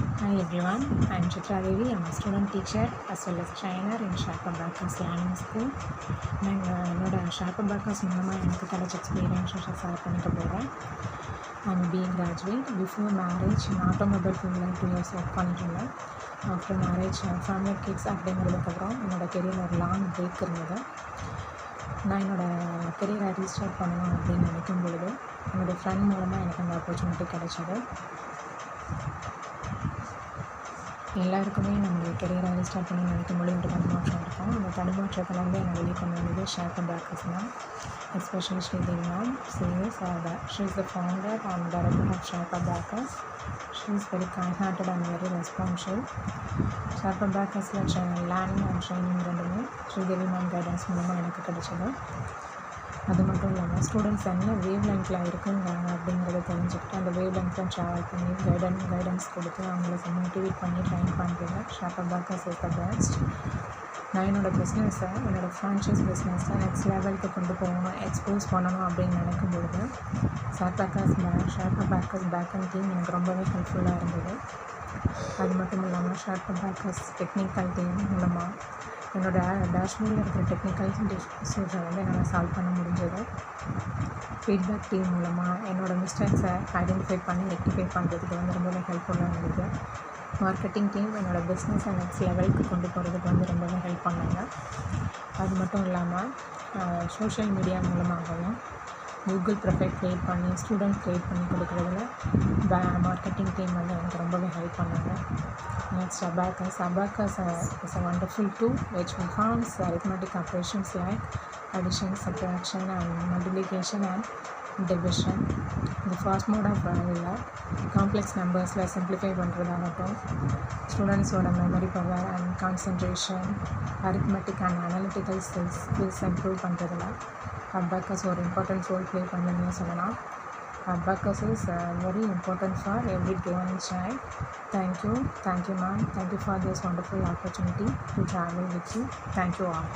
Hi everyone, I am Chitra Devi. I am a student teacher as well as trainer in Sharp Abacus Learning School. நான் என்னோட sharp abacus மூலமாக எனக்கு கிடைச்ச எக்ஸ்பீரியன்ஸை share பண்ணிக்க போகிறேன். I'm BA graduate. Before marriage automobile ஃபீல்டில் 2 years work பண்ணிட்டு இருந்தேன். ஆஃப்டர் மேரேஜ் ஃபேமிலி கிட்ஸ் அப்படிங்கிறதுக்கப்புறம் என்னோடய கெரியரில் ஒரு லாங் பிரேக் இருந்தது. நான் என்னோடய கெரியரை ரீஸ்டார்ட் பண்ணணும் அப்படின்னு நினைக்கும் பொழுது என்னோடய ஃப்ரெண்ட் மூலமாக எனக்கு அந்த ஆப்பர்ச்சுனிட்டி கிடைச்சது. எல்லாருக்குமே நம்மளுடைய கெரியரை ரீஸ்டார்ட் பண்ணி நினைக்கும்போது ஒரு தடுமாற்றம் இருக்கும். அந்த தடுமாற்றத்துலேருந்து என்னை வெளியே கொண்டு வந்தது ஷார்ப் அபாக்கஸ் தான். Especially Sridevi ma'am. She is the founder and director of Sharp Abacus. She is very kind-hearted and very responsive. Sharp அபாக்கஸில் லேர்னிங் அண்ட் ட்ரைனிங் ரெண்டுமே ஸ்ரீதேவி மேம் கைடன்ஸ் மூலமாக எனக்கு கிடைச்சது. அது மட்டும் இல்லாமல் ஸ்டூடெண்ட்ஸ் என்ன வேவ் லென்த்தில் இருக்குங்கிறாங்க அப்படிங்கிறத தெரிஞ்சுக்கிட்டு அந்த வேவ் லென்த்தில் ட்ராவல் பண்ணி கைடன்ஸ் கொடுத்து அவங்கள மோட்டிவேட் பண்ணி ட்ரைன் பண்ணுறது sharp abacus is the best. நான் என்னோடய பிஸ்னஸை என்னோடய ஃப்ரான்ச்சைஸ் பிஸ்னஸை நெக்ஸ்ட் லெவலுக்கு கொண்டு போகணும், எக்ஸ்போஸ் பண்ணணும் அப்படின்னு நினைக்கும் பொழுது Sharp Abacus back and team எனக்கு ரொம்பவே ஹெல்ப்ஃபுல்லாக இருந்தது. அது மட்டும் இல்லாமல் ஷார்ப் அபாக்கஸ் டெக்னிக்கல் டீம் மூலமாக என்னோடய டேஷ்போர்டில் இருக்கிற டெக்னிக்கல் இஷ்யூஸை என்னால் சால்வ் பண்ண முடிஞ்சது. ஃபீட்பேக் டீம் மூலமாக என்னோடய மிஸ்டேக்ஸை ஐடென்டிஃபை பண்ணி ரெக்டிஃபை பண்ணுறதுக்கு ரொம்பவே ஹெல்ப்ஃபுல்லாக இருந்தது. மார்க்கெட்டிங் டீம் என்னோடய பிஸ்னஸை நெக்ஸ்ட் லெவலுக்கு கொண்டு போகிறதுக்கு ரொம்பவே ஹெல்ப் பண்ணாங்க. அது மட்டும் இல்லாமல் சோஷியல் மீடியா மூலமாகவும் கூகுள் ப்ரொஃபைல் க்ரியேட் பண்ணி ஸ்டூடெண்ட் க்ரியேட் பண்ணி கொடுக்குறதுல மார்க்கெட்டிங் டீம் எனக்கு ரொம்பவே ஹெல்ப் பண்ணாங்க. Next, Abacus is a wonderful tool which performs arithmetic operations like addition, subtraction and multiplication and division. The first mode of complex numbers simplify பண்ணுறதாகட்டும், ஸ்டூடெண்ட்ஸோட memory power and concentration, arithmetic and analytical skills improve பண்ணுறதுல Abacus ஒரு important role play பண்ணுன்னு சொல்லலாம். Abacus is very important for every given child. Thank you ma'am. Thank you for this wonderful opportunity to travel with you. Thank you all.